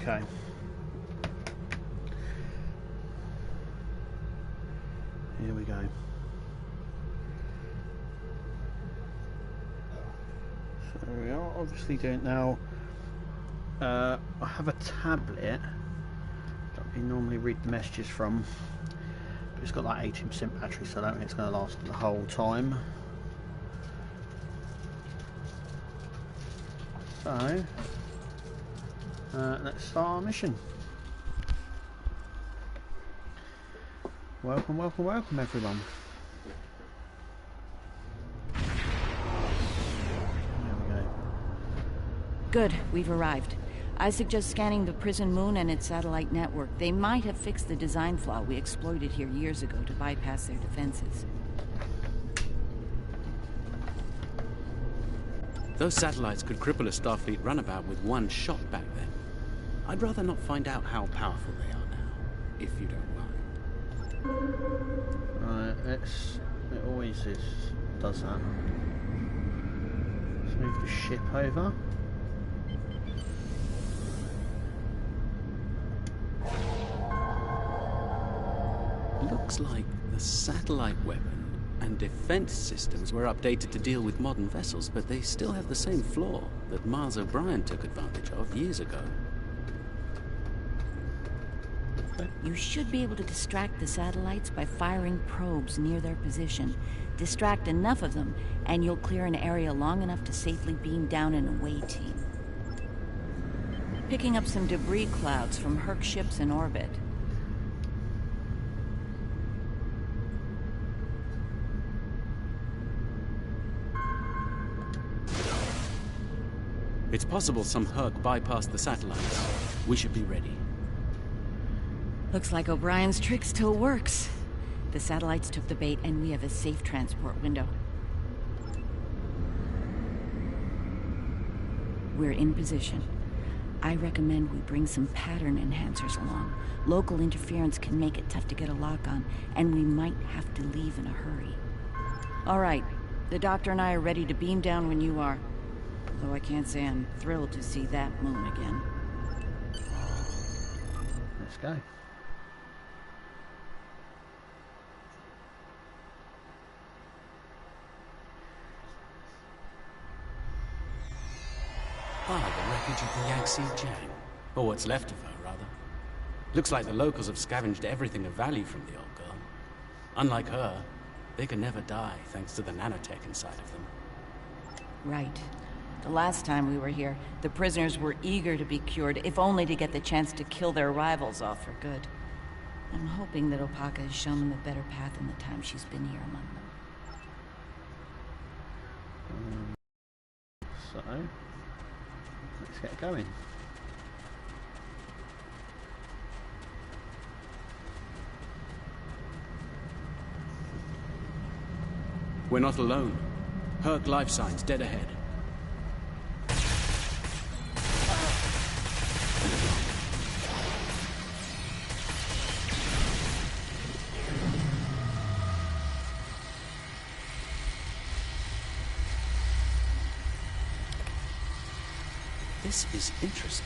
Okay. Here we go. So we are obviously doing now. I have a tablet that we normally read the messages from, but it's got like 18% battery, so I don't think it's going to last the whole time. So let's start our mission. Welcome, welcome, welcome everyone. There we go. Good, we've arrived. I suggest scanning the prison moon and its satellite network. They might have fixed the design flaw we exploited here years ago to bypass their defenses. Those satellites could cripple a Starfleet runabout with one shot back then. I'd rather not find out how powerful they are now, if you don't mind. Right, it always does that. Let's move the ship over. Looks like the satellite weapon and defense systems were updated to deal with modern vessels, but they still have the same flaw that Miles O'Brien took advantage of years ago. You should be able to distract the satellites by firing probes near their position. Distract enough of them, and you'll clear an area long enough to safely beam down an away team. Picking up some debris clouds from Herc ships in orbit. It's possible some Herc bypassed the satellites. We should be ready. Looks like O'Brien's trick still works. The satellites took the bait, and we have a safe transport window. We're in position. I recommend we bring some pattern enhancers along. Local interference can make it tough to get a lock on, and we might have to leave in a hurry. All right, the doctor and I are ready to beam down when you are. Though I can't say I'm thrilled to see that moon again. Let's go. The wreckage of the Yangtze Jiang. Or what's left of her, rather. Looks like the locals have scavenged everything of value from the old girl. Unlike her, they can never die thanks to the nanotech inside of them. Right. The last time we were here, the prisoners were eager to be cured, if only to get the chance to kill their rivals off for good. I'm hoping that Opaka has shown them a better path in the time she's been here among them. So, let's get going. We're not alone. Herc life signs dead ahead. This is interesting.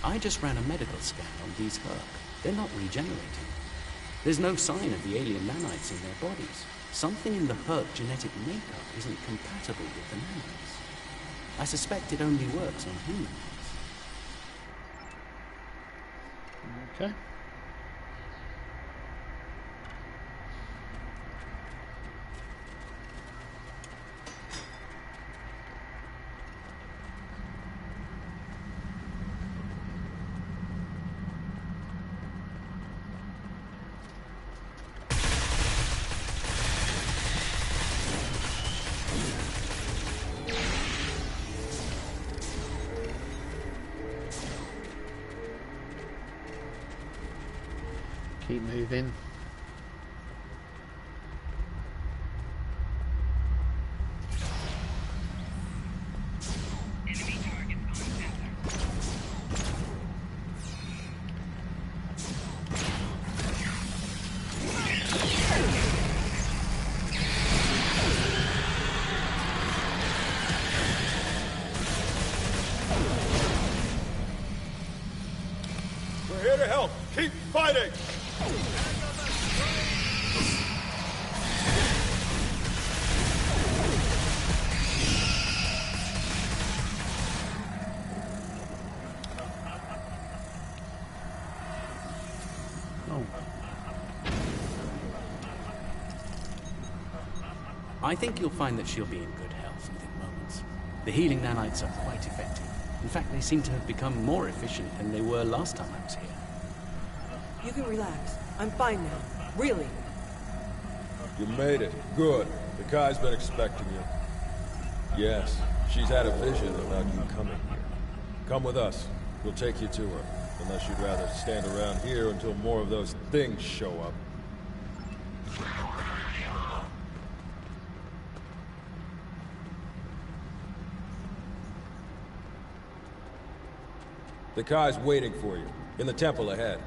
I just ran a medical scan on these Herc. They're not regenerating. There's no sign of the alien nanites in their bodies. Something in the Herc genetic makeup isn't compatible with the nanites. I suspect it only works on humans. Okay. Keep moving. We're here to help. Keep fighting! I think you'll find that she'll be in good health within moments. The healing nanites are quite effective. In fact, they seem to have become more efficient than they were last time I was here. You can relax. I'm fine now. Really. You made it. Good. The Kai's been expecting you. Yes, she's had a vision about you coming here. Come with us. We'll take you to her. Unless you'd rather stand around here until more of those things show up. The Kai's waiting for you, in the temple ahead.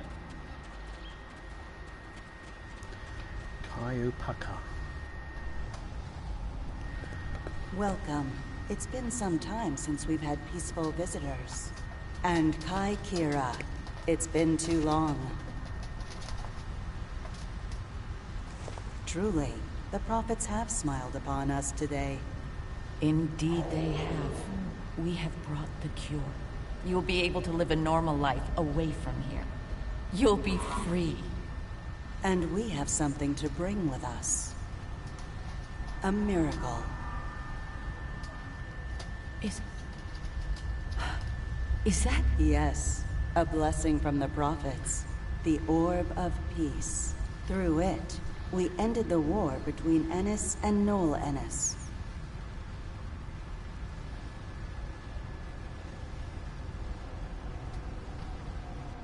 Kaiupaka. Welcome. It's been some time since we've had peaceful visitors. And Kai Kira, it's been too long. Truly, the prophets have smiled upon us today. Indeed they have. We have brought the cure. You'll be able to live a normal life away from here. You'll be free. And we have something to bring with us. A miracle. Is that? Yes. A blessing from the prophets. The Orb of Peace. Through it, we ended the war between Ennis and Noel Ennis.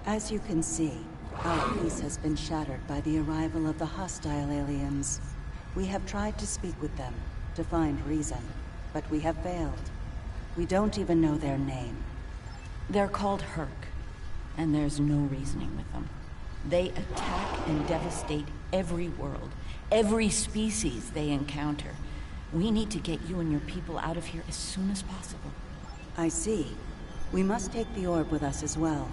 As you can see, our peace has been shattered by the arrival of the hostile aliens. We have tried to speak with them, to find reason, but we have failed. We don't even know their name. They're called Herc, and there's no reasoning with them. They attack and devastate every world, every species they encounter. We need to get you and your people out of here as soon as possible. I see. We must take the orb with us as well.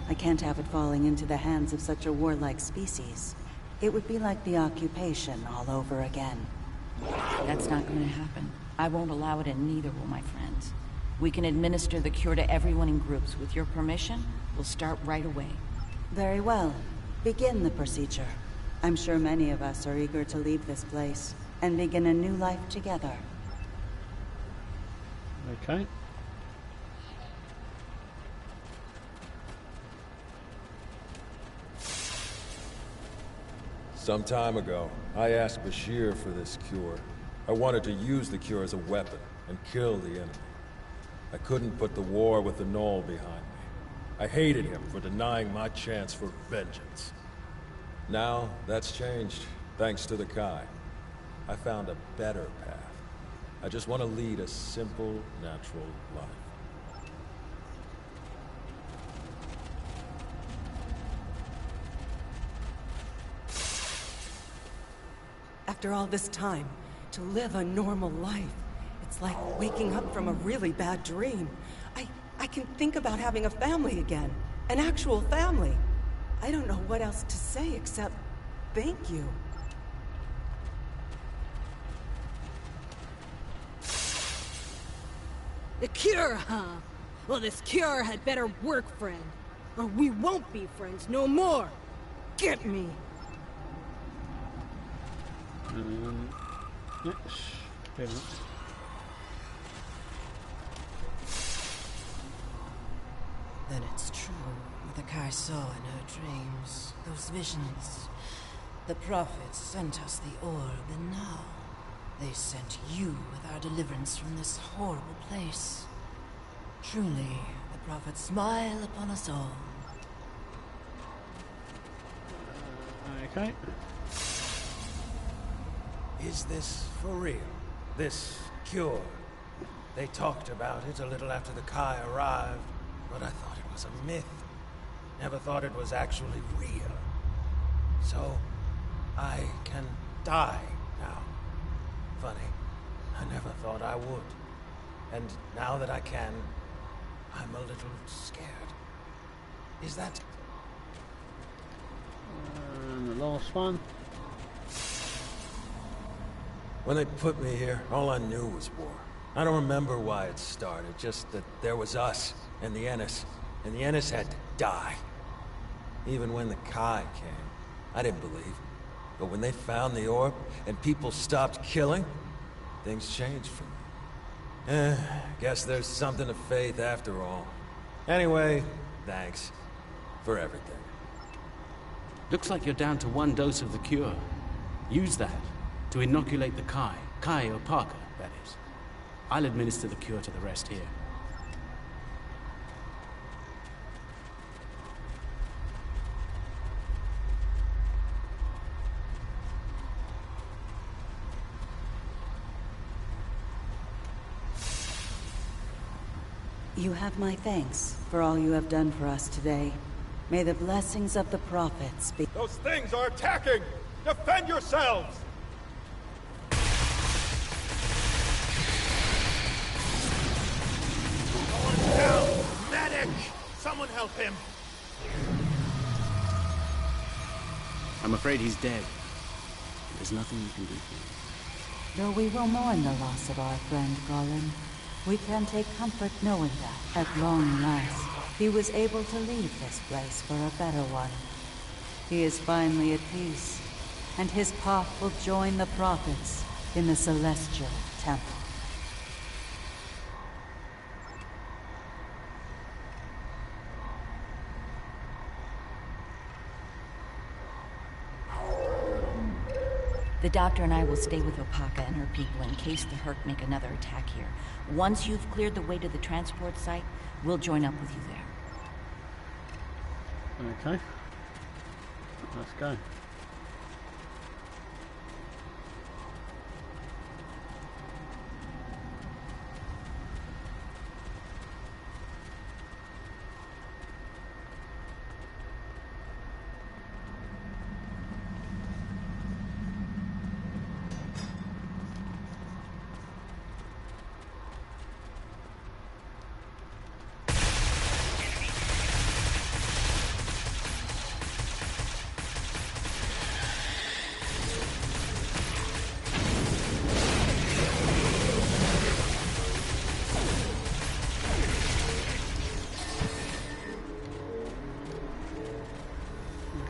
I can't have it falling into the hands of such a warlike species. It would be like the occupation all over again. That's not going to happen. I won't allow it, and neither will my friends. We can administer the cure to everyone in groups. With your permission, we'll start right away. Very well. Begin the procedure. I'm sure many of us are eager to leave this place and begin a new life together. Okay. Some time ago, I asked Bashir for this cure. I wanted to use the cure as a weapon and kill the enemy. I couldn't put the war with the Knoll behind me. I hated him for denying my chance for vengeance. Now, that's changed, thanks to the Kai. I found a better path. I just want to lead a simple, natural life. After all this time, to live a normal life, it's like waking up from a really bad dream. I can think about having a family again. An actual family. I don't know what else to say except thank you. The cure, huh? Well, this cure had better work, friend. Or we won't be friends no more. Get me! Yes. Do that. Then it's true what the Kai saw in her dreams. Those visions. The prophets sent us the orb, and now they sent you with our deliverance from this horrible place. Truly, the prophets smile upon us all. Okay. Is this for real? This cure? They talked about it a little after the Kai arrived, but I thought it was a myth. Never thought it was actually real. So, I can die now. Funny, I never thought I would. And now that I can, I'm a little scared. Is that the last one. When they put me here, all I knew was war. I don't remember why it started, just that there was us, and the Ennis. And the Ennis had to die. Even when the Kai came, I didn't believe. But when they found the orb, and people stopped killing, things changed for me. Guess there's something to faith after all. Anyway, thanks for everything. Looks like you're down to 1 dose of the cure. Use that to inoculate the Kai or Parker, that is. I'll administer the cure to the rest here. You have my thanks for all you have done for us today. May the blessings of the prophets be... Those things are attacking! Defend yourselves! Going down! Medic! Someone help him! I'm afraid he's dead. There's nothing you can do for him. Though we will mourn the loss of our friend Colin, we can take comfort knowing that, at long last, he was able to leave this place for a better one. He is finally at peace, and his path will join the prophets in the Celestial Temple. The doctor and I will stay with Opaka and her people in case the Herc make another attack here. Once you've cleared the way to the transport site, we'll join up with you there. Okay. Let's go.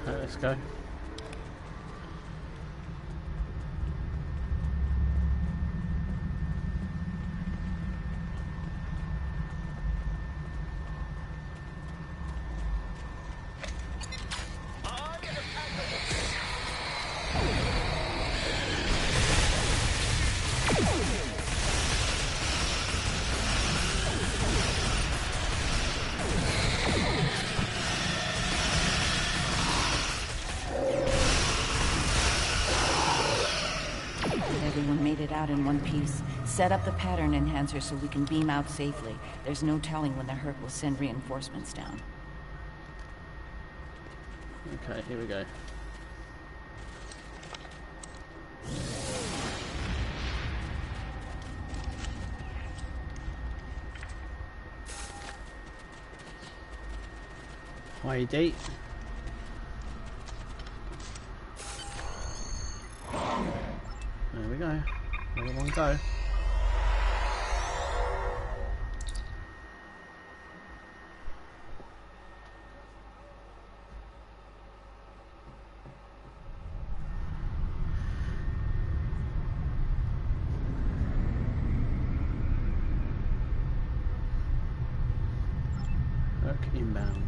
Let's go. Everyone made it out in one piece. Set up the pattern enhancer so we can beam out safely. There's no telling when the Herc will send reinforcements down. Okay, here we go. ID. There we go. Another one go. Herc inbound.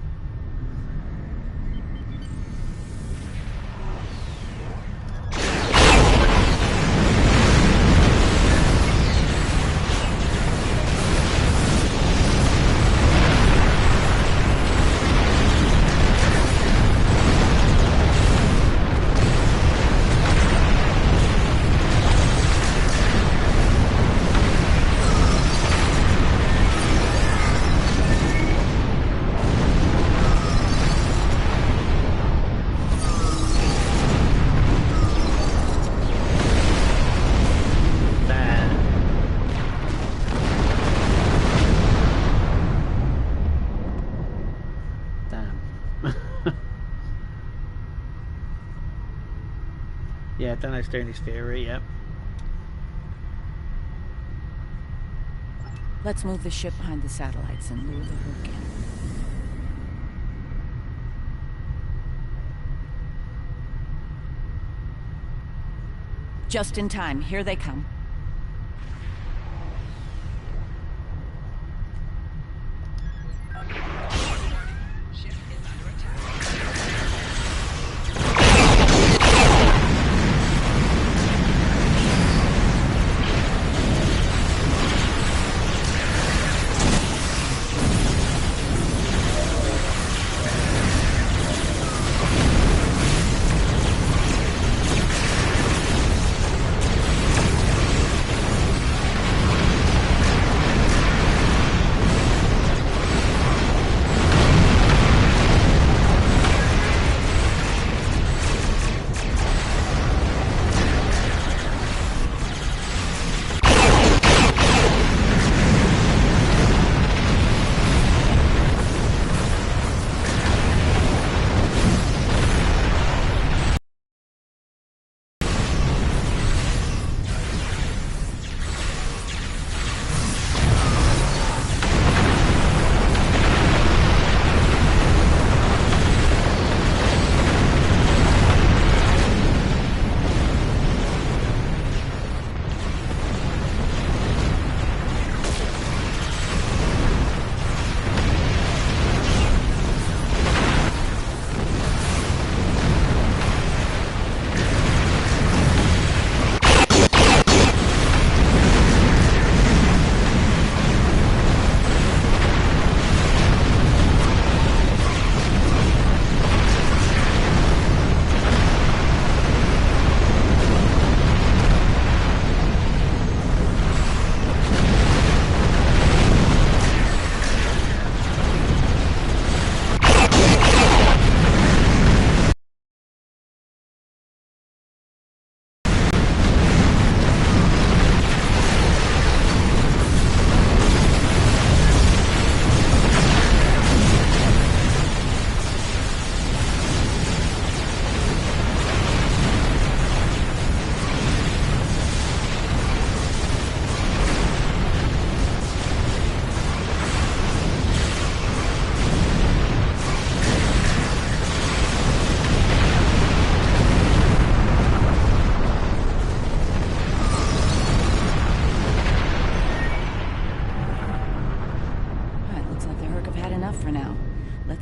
Yeah, Dano's doing his theory, yeah. Let's move the ship behind the satellites and lure the Herc in. Just in time. Here they come.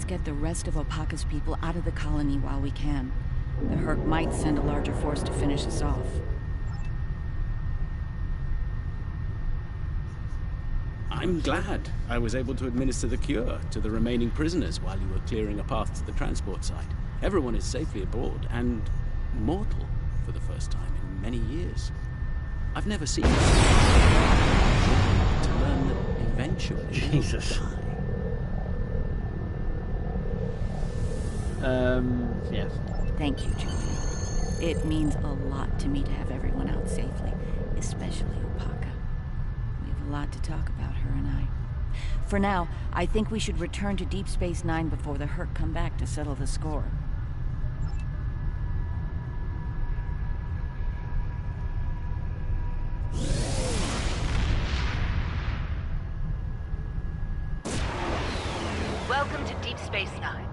Get the rest of Opaka's people out of the colony while we can. The Herc might send a larger force to finish us off. I'm glad I was able to administer the cure to the remaining prisoners while you were clearing a path to the transport site. Everyone is safely aboard and mortal for the first time in many years. I've never seen this. To learn that eventually... Jesus. Yes. Thank you, Julie. It means a lot to me to have everyone out safely, especially Opaka. We have a lot to talk about, her and I. For now, I think we should return to Deep Space Nine before the Herc come back to settle the score. Welcome to Deep Space Nine.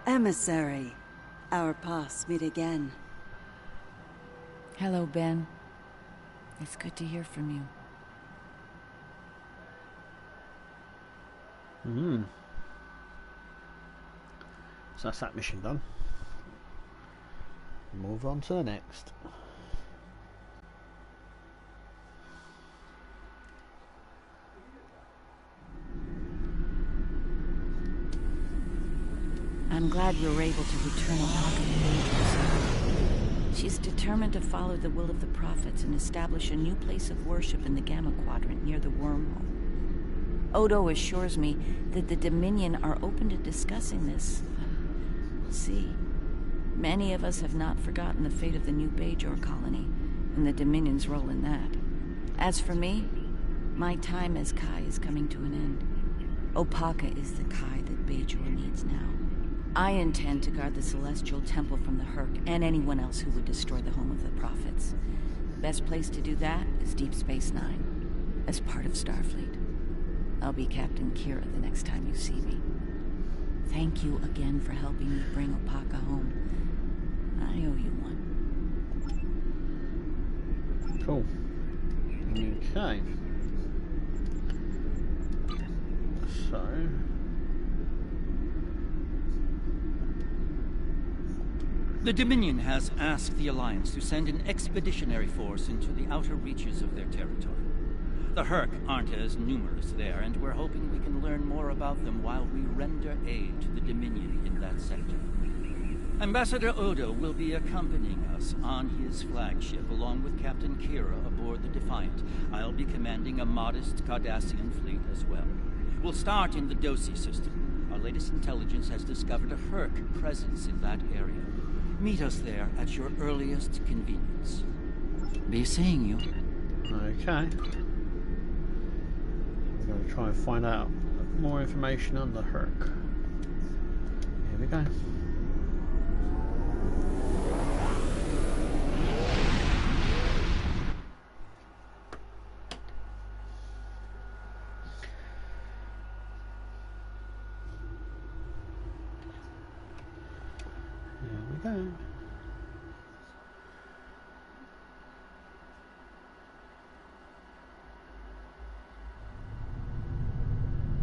Emissary, our paths meet again. Hello, Ben. It's good to hear from you. So that's that mission done. Move on to the next. I'm glad we were able to return Opaka to Ages. She's determined to follow the will of the prophets and establish a new place of worship in the Gamma Quadrant near the wormhole. Odo assures me that the Dominion are open to discussing this. We'll see. Many of us have not forgotten the fate of the new Bajor colony and the Dominion's role in that. As for me, my time as Kai is coming to an end. Opaka is the Kai that Bajor needs now. I intend to guard the Celestial Temple from the Herc and anyone else who would destroy the home of the Prophets. Best place to do that is Deep Space Nine, as part of Starfleet. I'll be Captain Kira the next time you see me. Thank you again for helping me bring Opaka home. I owe you one. Cool. Okay. So... The Dominion has asked the Alliance to send an expeditionary force into the outer reaches of their territory. The Herc aren't as numerous there, and we're hoping we can learn more about them while we render aid to the Dominion in that sector. Ambassador Odo will be accompanying us on his flagship, along with Captain Kira aboard the Defiant. I'll be commanding a modest Cardassian fleet as well. We'll start in the Dosi system. Our latest intelligence has discovered a Herc presence in that area. Meet us there at your earliest convenience. Be seeing you. Okay. We're going to try and find out more information on the Herc. Here we go.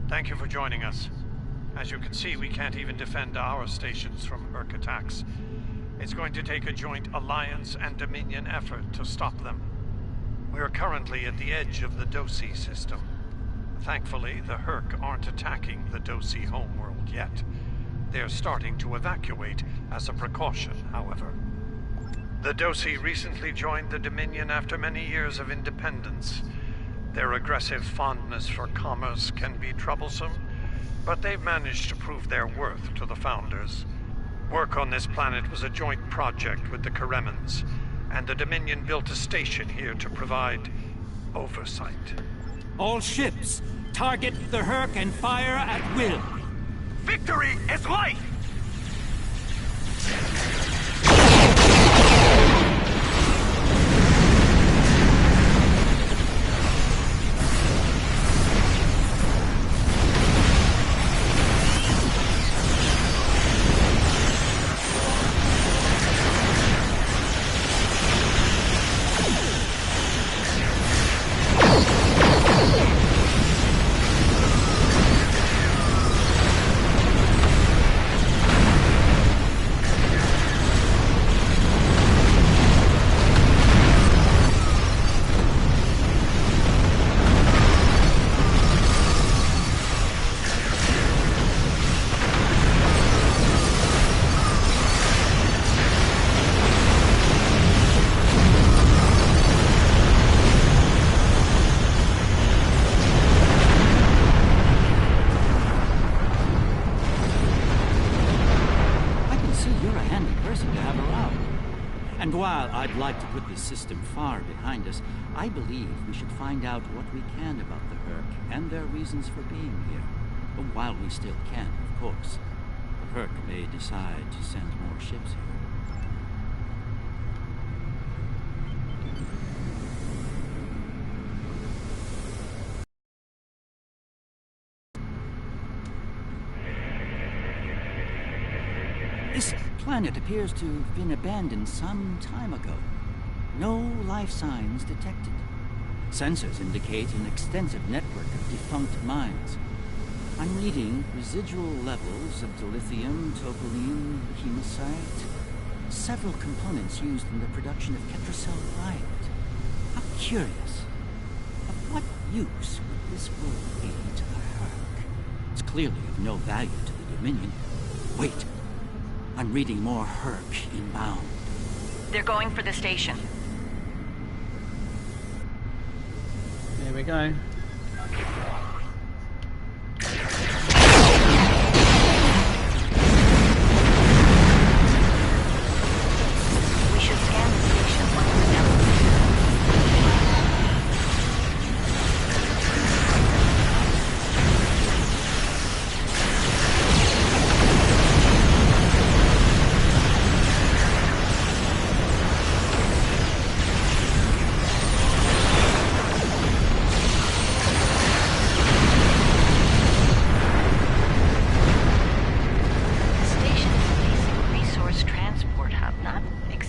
Thank you for joining us. As you can see, we can't even defend our stations from Herc attacks. It's going to take a joint Alliance and Dominion effort to stop them. We are currently at the edge of the Dosi system. Thankfully, the Herc aren't attacking the Dosi homeworld yet. They're starting to evacuate as a precaution, however. The Dosi recently joined the Dominion after many years of independence. Their aggressive fondness for commerce can be troublesome, but they've managed to prove their worth to the Founders. Work on this planet was a joint project with the Karemans, and the Dominion built a station here to provide oversight. All ships, target the Herc and fire at will. Victory is life! And while I'd like to put this system far behind us, I believe we should find out what we can about the Herc and their reasons for being here. But while we still can, of course. The Herc may decide to send more ships here. This planet appears to have been abandoned some time ago. No life signs detected. Sensors indicate an extensive network of defunct mines. I'm reading residual levels of dilithium, topoline, hematite, several components used in the production of Ketracel riot. How curious. Of what use would this world be to the Herc? It's clearly of no value to the Dominion. Wait. I'm reading more Herc inbound. They're going for the station. Here we go. We should scan the station once we're done.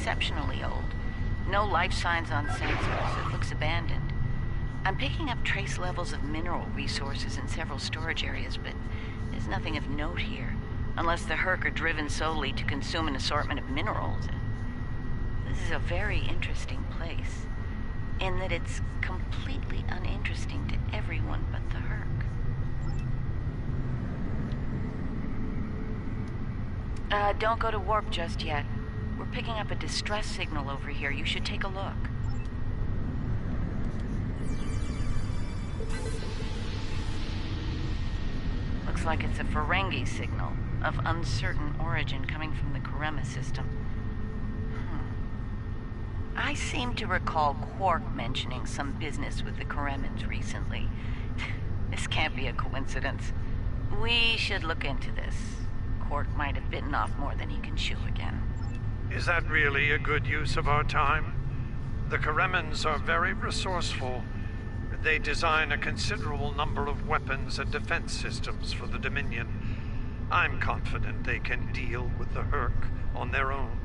exceptionally old. No life signs on sensors. It looks abandoned. I'm picking up trace levels of mineral resources in several storage areas, but there's nothing of note here. Unless the Herc are driven solely to consume an assortment of minerals. This is a very interesting place, in that it's completely uninteresting to everyone but the Herc. Don't go to warp just yet. We're picking up a distress signal over here. You should take a look. Looks like it's a Ferengi signal of uncertain origin coming from the Karema system. I seem to recall Quark mentioning some business with the Karemans recently. This can't be a coincidence. We should look into this. Quark might have bitten off more than he can chew again. Is that really a good use of our time? The Karemans are very resourceful. They design a considerable number of weapons and defense systems for the Dominion. I'm confident they can deal with the Herc on their own.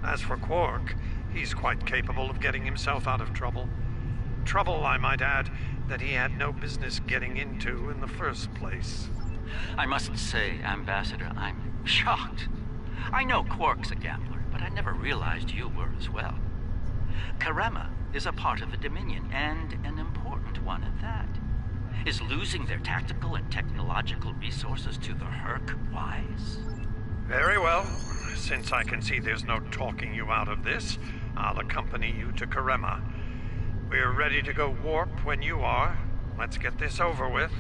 As for Quark, he's quite capable of getting himself out of trouble. Trouble, I might add, that he had no business getting into in the first place. I must say, Ambassador, I'm shocked. I know Quark's a gambler, but I never realized you were as well. Karema is a part of the Dominion, and an important one at that. Is losing their tactical and technological resources to the Herc wise? Very well. Since I can see there's no talking you out of this, I'll accompany you to Karema. We're ready to go warp when you are. Let's get this over with.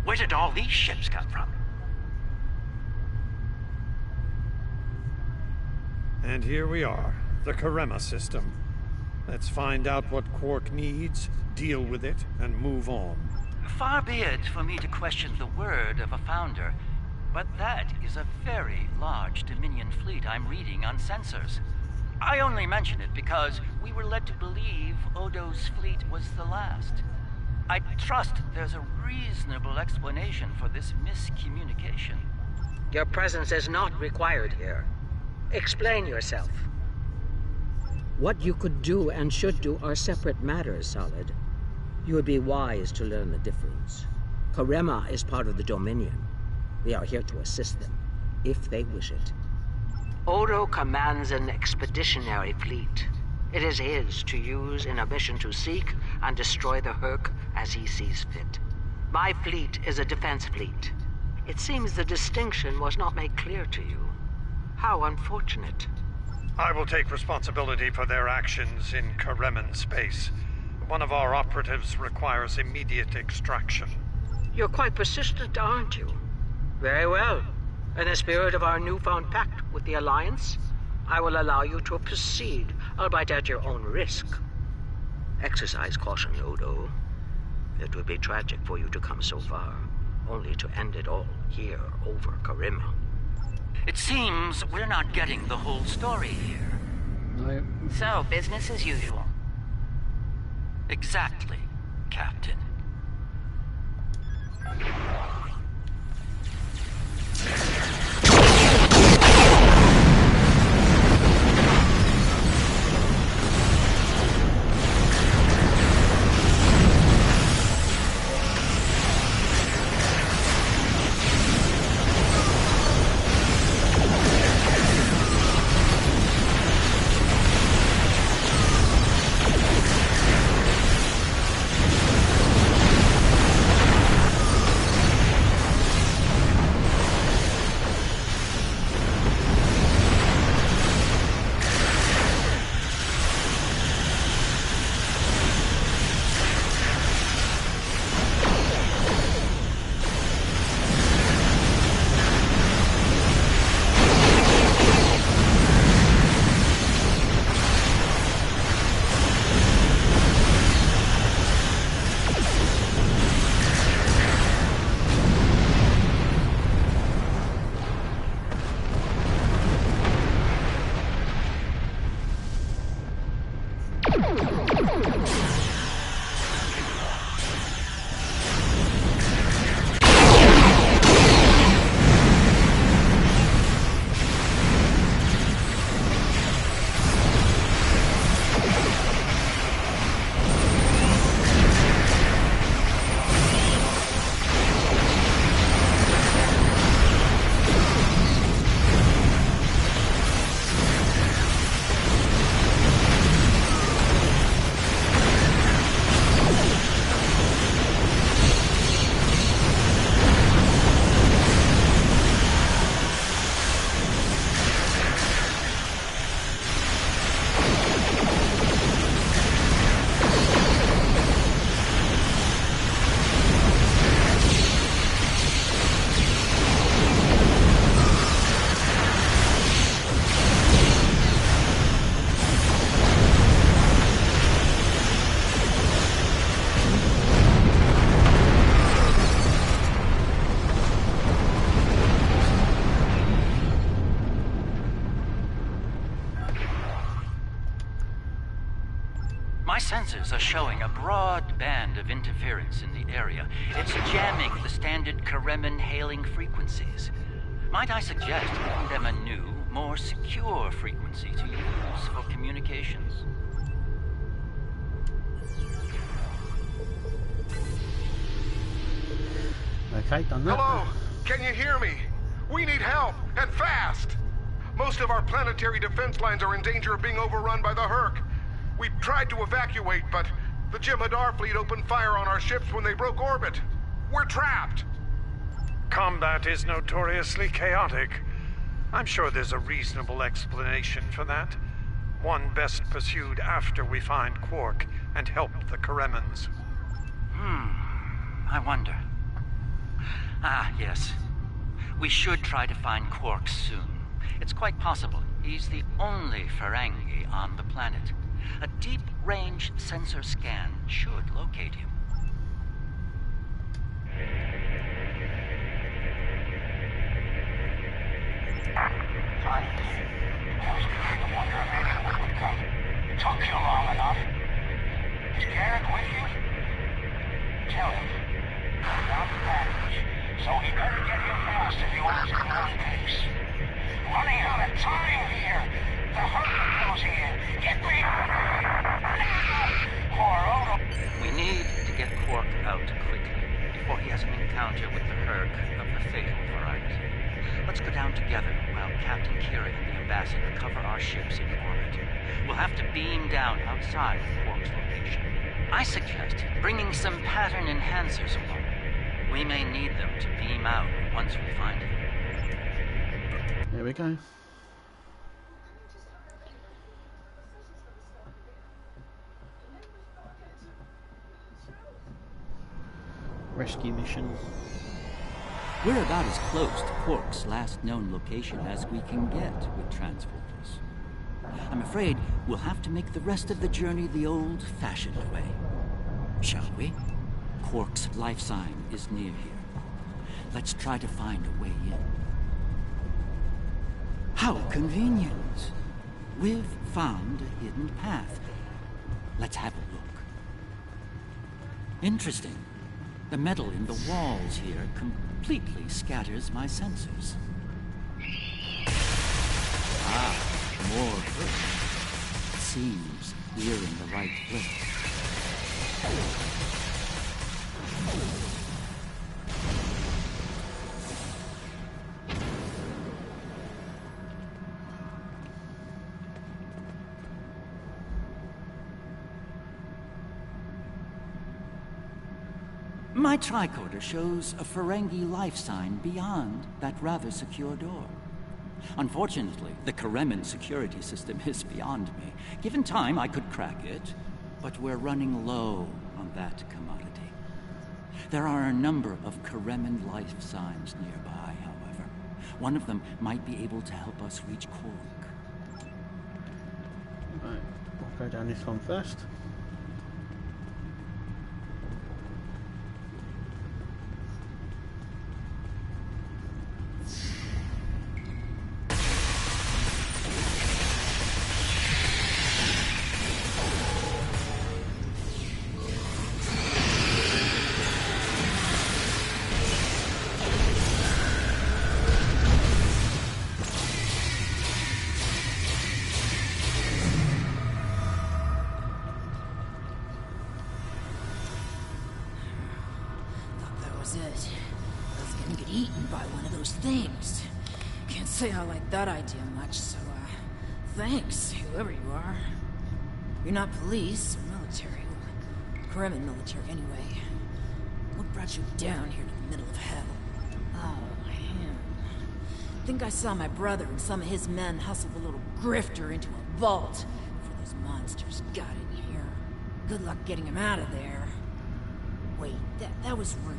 Where did all these ships come from? And here we are, the Karema system. Let's find out what Quark needs, deal with it, and move on. Far be it for me to question the word of a founder, but that is a very large Dominion fleet I'm reading on sensors. I only mention it because we were led to believe Odo's fleet was the last. I trust there's a reasonable explanation for this miscommunication. Your presence is not required here. Explain yourself. What you could do and should do are separate matters, Solid. You would be wise to learn the difference. Karema is part of the Dominion. We are here to assist them, if they wish it. Odo commands an expeditionary fleet. It is his to use in a mission to seek and destroy the Herc as he sees fit. My fleet is a defense fleet. It seems the distinction was not made clear to you. How unfortunate. I will take responsibility for their actions in Kareman space. One of our operatives requires immediate extraction. You're quite persistent, aren't you? Very well. In the spirit of our newfound pact with the Alliance, I will allow you to proceed, albeit at your own risk. Exercise caution, Odo. It would be tragic for you to come so far, only to end it all here over Karema. It seems we're not getting the whole story here. No. So, business as usual. Exactly, Captain. My sensors are showing a broad band of interference in the area. It's jamming the standard Karemin hailing frequencies. Might I suggest giving them a new, more secure frequency to use for communications? Okay, done that. Hello? Can you hear me? We need help, and fast! Most of our planetary defense lines are in danger of being overrun by the Herc. We tried to evacuate, but the Jem'Hadar fleet opened fire on our ships when they broke orbit. We're trapped! Combat is notoriously chaotic. I'm sure there's a reasonable explanation for that. One best pursued after we find Quark and help the Karemans. I wonder. Ah, yes. We should try to find Quark soon. It's quite possible he's the only Ferengi on the planet. A deep-range sensor scan should locate him. Took you long enough. Is Garrett with you? Tell him. Found the package, so he better get here fast if he wants to go on pace. Running out of time here. The Herc are closing in. Get me! We need to get Quark out quickly, before he has an encounter with the Herc of the fatal variety. Let's go down together while Captain Kira and the Ambassador cover our ships in orbit. We'll have to beam down outside of Quark's location. I suggest bringing some pattern enhancers along. We may need them to beam out once we find him. There we go. Rescue mission. We're about as close to Quark's last known location as we can get with transporters. I'm afraid we'll have to make the rest of the journey the old-fashioned way. Shall we? Quark's life sign is near here. Let's try to find a way in. How convenient! We've found a hidden path. Let's have a look. Interesting. The metal in the walls here completely scatters my sensors. Ah, more Earth. Seems we're in the right place. My tricorder shows a Ferengi life sign beyond that rather secure door. Unfortunately, the Karemin security system is beyond me. Given time, I could crack it, but we're running low on that commodity. There are a number of Karemin life signs nearby, however. One of them might be able to help us reach Quark. Right, we'll go down this one first. That's it. Let's gonna get eaten by one of those things. Can't say I like that idea much, so, thanks, whoever you are. You're not police or military. Kremen military, anyway. What brought you down here to the middle of hell? Oh, him. Think I saw my brother and some of his men hustle a little grifter into a vault before those monsters got in here. Good luck getting him out of there. Wait, that was rude.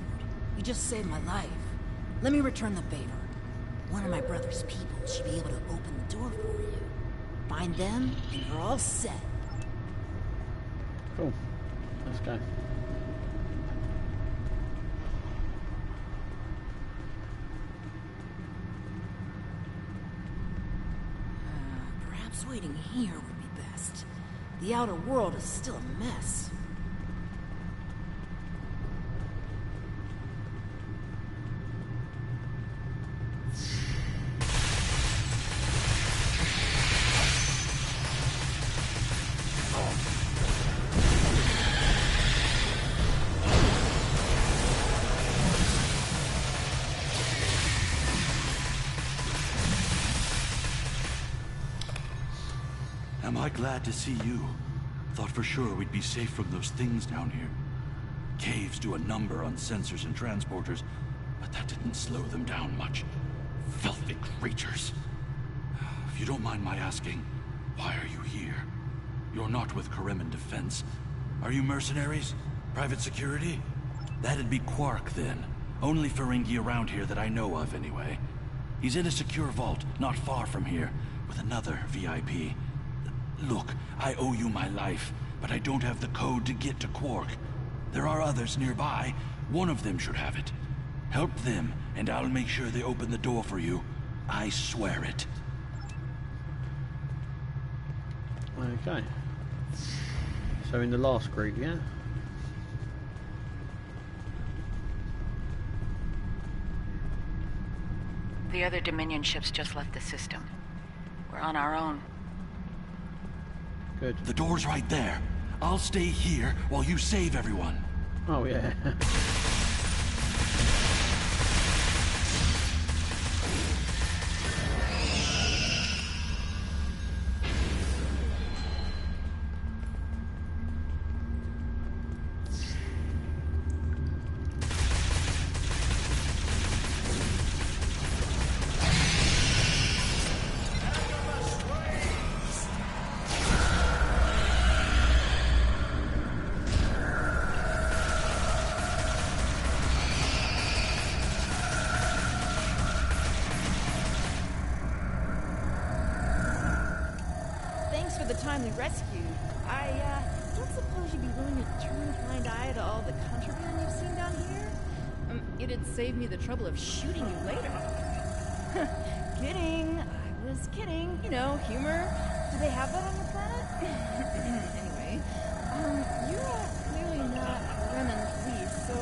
You just saved my life. Let me return the favor. One of my brother's people should be able to open the door for you. Find them, and you're all set. Cool. Let's go. Perhaps waiting here would be best. The outer world is still a mess. Am I glad to see you? Thought for sure we'd be safe from those things down here. Caves do a number on sensors and transporters, but that didn't slow them down much. Filthy creatures. If you don't mind my asking, why are you here? You're not with Kremen Defense. Are you mercenaries? Private security? That'd be Quark then. Only Ferengi around here that I know of anyway. He's in a secure vault, not far from here, with another VIP. Look, I owe you my life, but I don't have the code to get to Quark. There are others nearby. One of them should have it. Help them, and I'll make sure they open the door for you. I swear it. Okay. So in the last group, yeah? The other Dominion ships just left the system. We're on our own. Good. The door's right there. I'll stay here while you save everyone. Oh, yeah. For the timely rescue. I don't suppose you'd be willing to turn a blind eye to all the contraband you've seen down here? It'd save me the trouble of shooting you later. Kidding. I was kidding. You know, humor. Do they have that on the planet? Anyway, you're clearly not Kremen police, so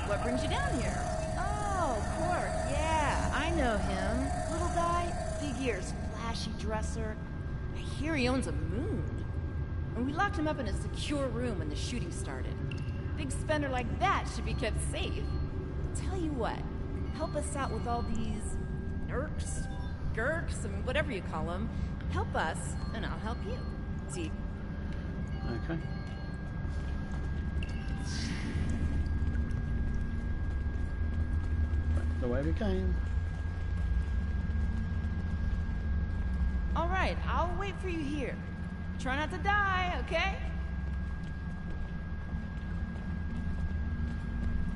what brings you down here? Oh, Quark. Yeah, I know him. Little guy, big ears, flashy dresser. I hear he owns a moon. And we locked him up in a secure room when the shooting started. Big spender like that should be kept safe. Tell you what, help us out with all these nerks, gurks, and whatever you call them. Help us, and I'll help you. See? Okay. Back the way we came. All right, I'll wait for you here. Try not to die, okay?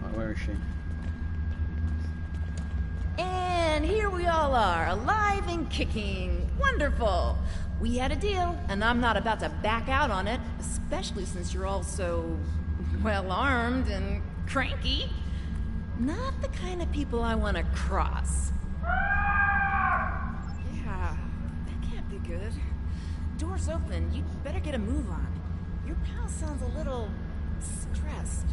Right, where is she? And here we all are, alive and kicking. Wonderful. We had a deal, and I'm not about to back out on it, especially since you're all so well-armed and cranky. Not the kind of people I want to cross. Good. Door's open. You'd better get a move on. Your pal sounds a little stressed.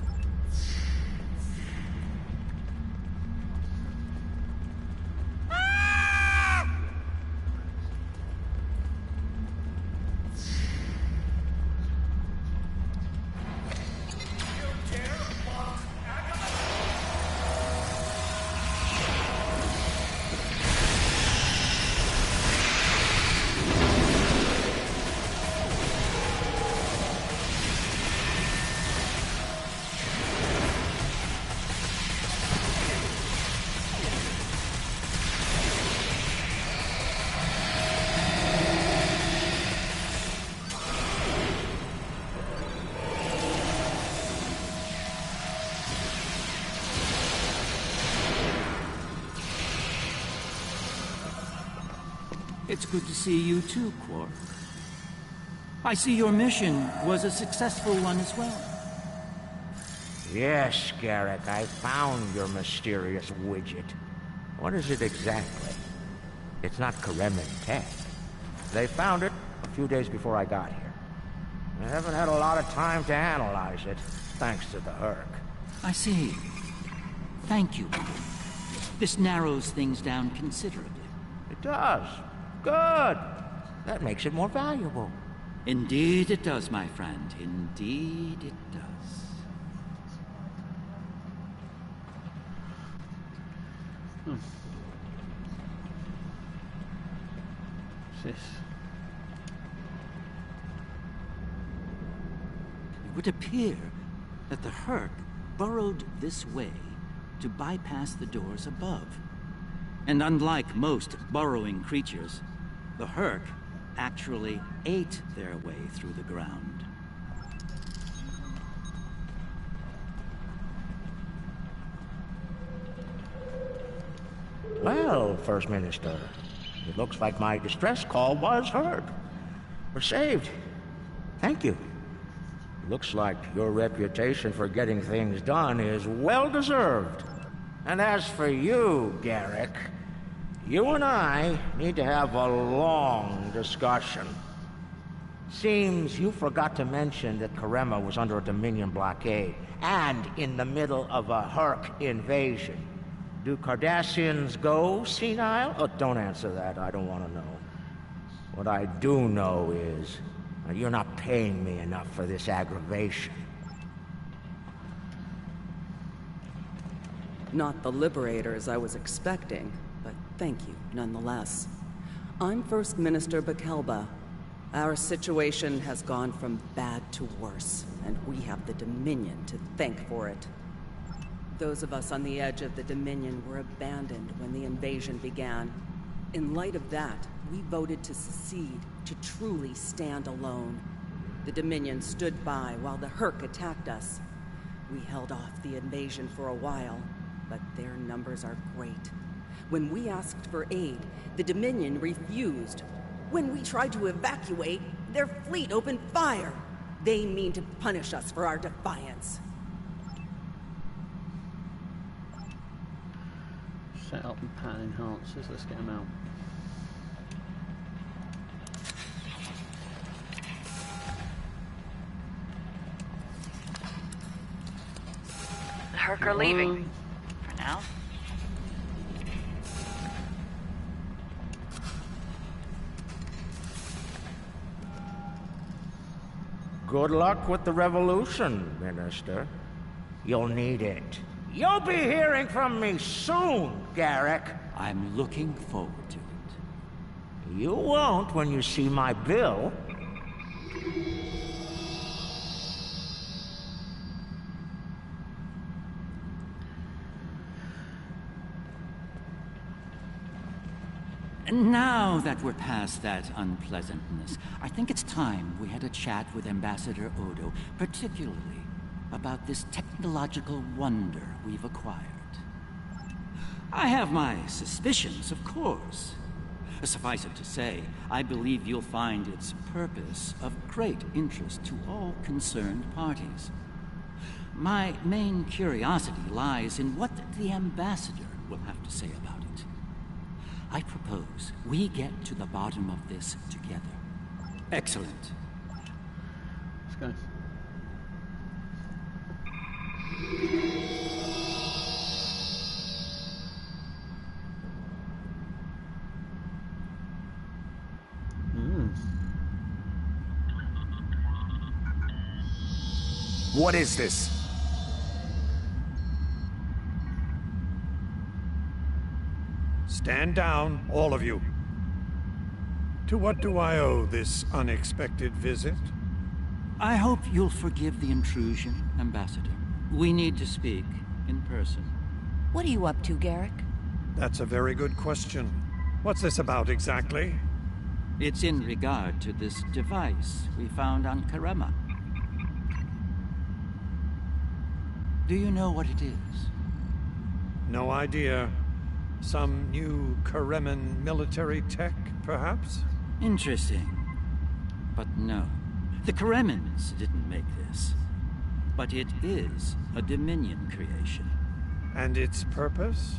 It's good to see you too, Quark. I see your mission was a successful one as well. Yes, Garrick, I found your mysterious widget. What is it exactly? It's not Karemin tech. They found it a few days before I got here. I haven't had a lot of time to analyze it, thanks to the Herc. I see. Thank you. This narrows things down considerably. It does. Good. That makes it more valuable. Indeed it does, my friend. Indeed it does. What's this? It would appear that the Herc burrowed this way to bypass the doors above. And unlike most burrowing creatures, the Herc actually ate their way through the ground. Well, First Minister, it looks like my distress call was heard. We're saved. Thank you. Looks like your reputation for getting things done is well-deserved. And as for you, Garrick, you and I need to have a long discussion. Seems you forgot to mention that Karema was under a Dominion blockade, and in the middle of a Herc invasion. Do Cardassians go senile? Oh, don't answer that, I don't want to know. What I do know is, you're not paying me enough for this aggravation. Not the liberators I was expecting, but thank you nonetheless. I'm First Minister Bakelba. Our situation has gone from bad to worse, and we have the Dominion to thank for it. Those of us on the edge of the Dominion were abandoned when the invasion began. In light of that, we voted to secede, to truly stand alone. The Dominion stood by while the Herc attacked us. We held off the invasion for a while, but their numbers are great. When we asked for aid, the Dominion refused. When we tried to evacuate, their fleet opened fire. They mean to punish us for our defiance. Set up and pattern enhancers, let's get them out. The Herc are leaving. For now. Good luck with the revolution, Minister. You'll need it. You'll be hearing from me soon, Garrick. I'm looking forward to it. You won't when you see my bill. Now that we're past that unpleasantness, I think it's time we had a chat with Ambassador Odo, particularly about this technological wonder we've acquired. I have my suspicions, of course. Suffice it to say, I believe you'll find its purpose of great interest to all concerned parties. My main curiosity lies in what the Ambassador will have to say about it. I propose we get to the bottom of this together. Excellent. Let's go. What is this? Stand down, all of you. To what do I owe this unexpected visit? I hope you'll forgive the intrusion, Ambassador. We need to speak in person. What are you up to, Garrick? That's a very good question. What's this about exactly? It's in regard to this device we found on Karema. Do you know what it is? No idea. Some new Kareman military tech, perhaps? Interesting. But no. The Karemans didn't make this. But it is a Dominion creation. And its purpose?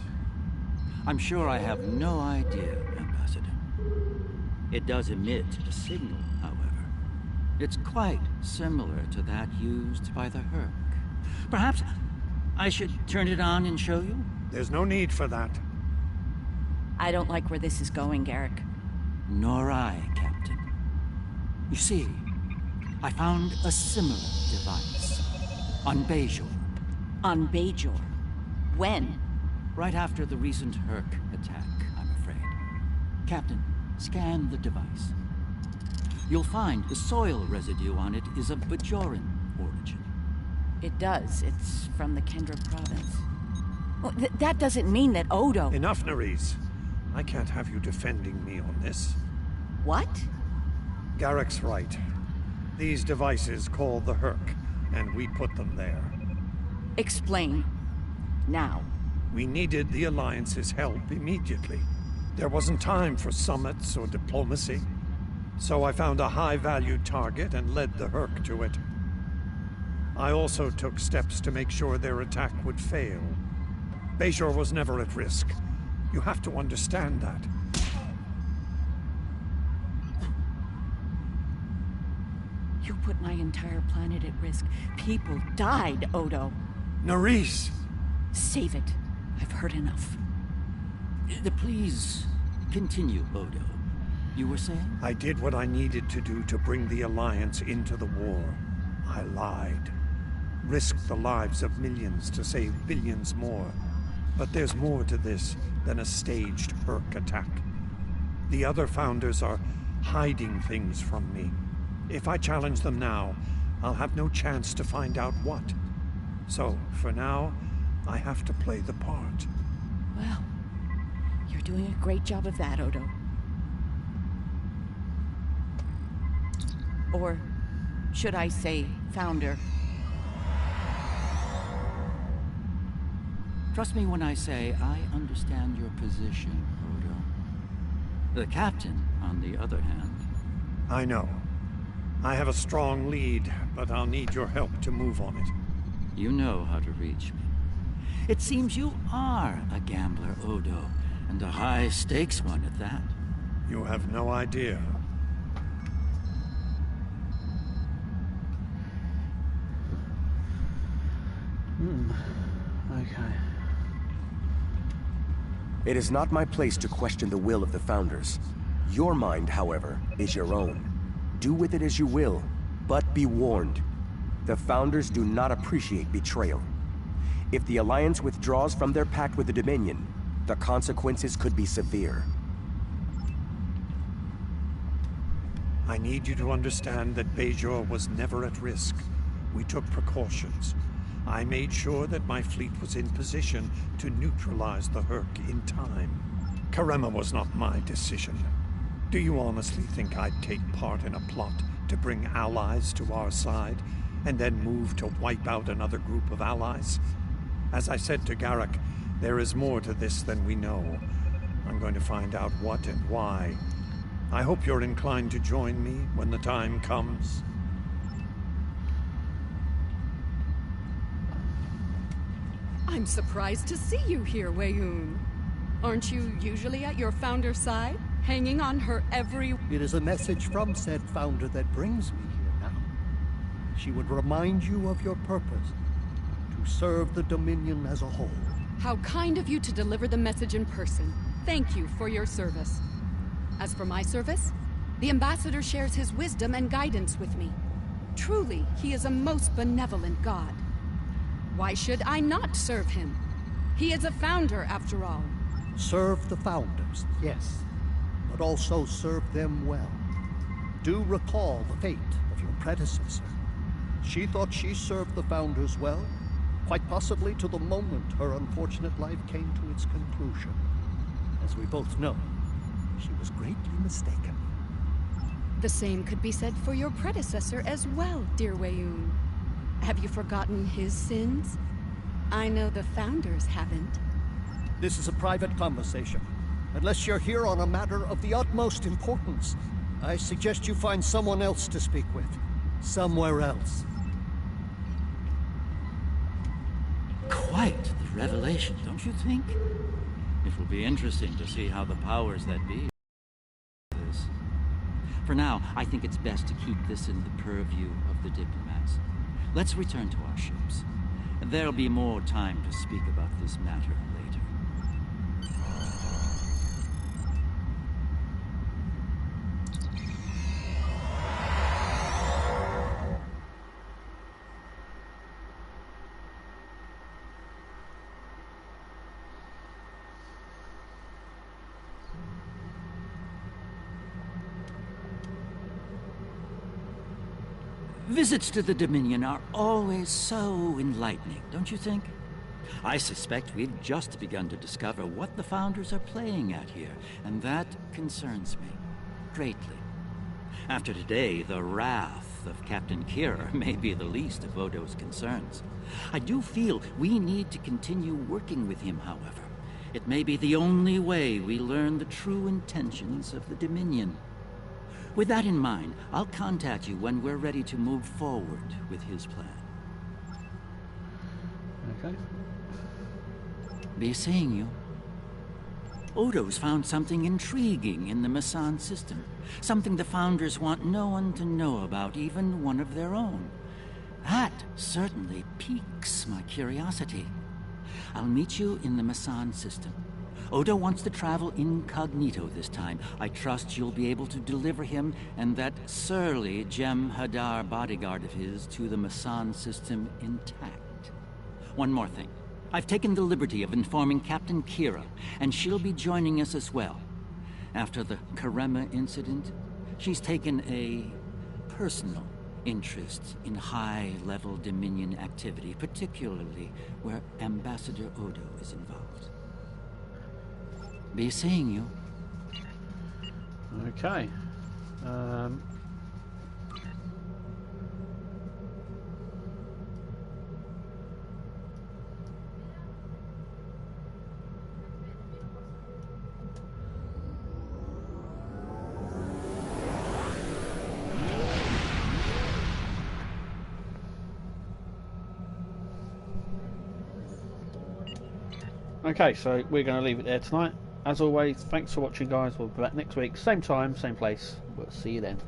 I'm sure I have no idea, Ambassador. It does emit a signal, however. It's quite similar to that used by the Herc. Perhaps I should turn it on and show you? There's no need for that. I don't like where this is going, Garrick. Nor I, Captain. You see, I found a similar device. On Bajor. On Bajor? When? Right after the recent Herc attack, I'm afraid. Captain, scan the device. You'll find the soil residue on it is of Bajoran origin. It does. It's from the Kendra province. Well, that doesn't mean that Odo... Enough, Nerys. I can't have you defending me on this. What? Garrick's right. These devices call the Herc, and we put them there. Explain. Now. We needed the Alliance's help immediately. There wasn't time for summits or diplomacy. So I found a high-value target and led the Herc to it. I also took steps to make sure their attack would fail. Bajor was never at risk. You have to understand that. You put my entire planet at risk. People died, Odo. Nerys! Save it. I've heard enough. Please continue, Odo. You were saying? I did what I needed to do to bring the Alliance into the war. I lied. Risked the lives of millions to save billions more. But there's more to this than a staged Herc attack. The other Founders are hiding things from me. If I challenge them now, I'll have no chance to find out what. So, for now, I have to play the part. Well, you're doing a great job of that, Odo. Or should I say, Founder? Trust me when I say I understand your position, Odo. The Captain, on the other hand... I know. I have a strong lead, but I'll need your help to move on it. You know how to reach me. It seems you are a gambler, Odo, and a high-stakes one at that. You have no idea. Okay. It is not my place to question the will of the Founders. Your mind, however, is your own. Do with it as you will, but be warned. The Founders do not appreciate betrayal. If the Alliance withdraws from their pact with the Dominion, the consequences could be severe. I need you to understand that Bajor was never at risk. We took precautions. I made sure that my fleet was in position to neutralize the Herc in time. Karema was not my decision. Do you honestly think I'd take part in a plot to bring allies to our side, and then move to wipe out another group of allies? As I said to Garrick, there is more to this than we know. I'm going to find out what and why. I hope you're inclined to join me when the time comes. I'm surprised to see you here, Weyoun. Aren't you usually at your Founder's side, hanging on her every... It is a message from said Founder that brings me here now. She would remind you of your purpose, to serve the Dominion as a whole. How kind of you to deliver the message in person. Thank you for your service. As for my service, the Ambassador shares his wisdom and guidance with me. Truly, he is a most benevolent god. Why should I not serve him? He is a Founder, after all. Serve the Founders, yes, but also serve them well. Do recall the fate of your predecessor. She thought she served the Founders well, quite possibly to the moment her unfortunate life came to its conclusion. As we both know, she was greatly mistaken. The same could be said for your predecessor as well, dear Weyoun. Have you forgotten his sins? I know the Founders haven't. This is a private conversation. Unless you're here on a matter of the utmost importance, I suggest you find someone else to speak with. Somewhere else. Quite the revelation, don't you think? It will be interesting to see how the powers that be this. For now, I think it's best to keep this in the purview of the diplomats. Let's return to our ships. There'll be more time to speak about this matter later. Visits to the Dominion are always so enlightening, don't you think? I suspect we've just begun to discover what the Founders are playing at here, and that concerns me greatly. After today, the wrath of Captain Kira may be the least of Odo's concerns. I do feel we need to continue working with him, however. It may be the only way we learn the true intentions of the Dominion. With that in mind, I'll contact you when we're ready to move forward with his plan. Okay. Be seeing you. Odo's found something intriguing in the Masan system. Something the Founders want no one to know about, even one of their own. That certainly piques my curiosity. I'll meet you in the Masan system. Odo wants to travel incognito this time. I trust you'll be able to deliver him and that surly Jem'Hadar bodyguard of his to the Masan system intact. One more thing. I've taken the liberty of informing Captain Kira, and she'll be joining us as well. After the Karema incident, she's taken a personal interest in high-level Dominion activity, particularly where Ambassador Odo is involved. Be seeing you. Okay. Okay, so we're going to leave it there tonight. As always, thanks for watching, guys. We'll be back next week, same time, same place. We'll see you then.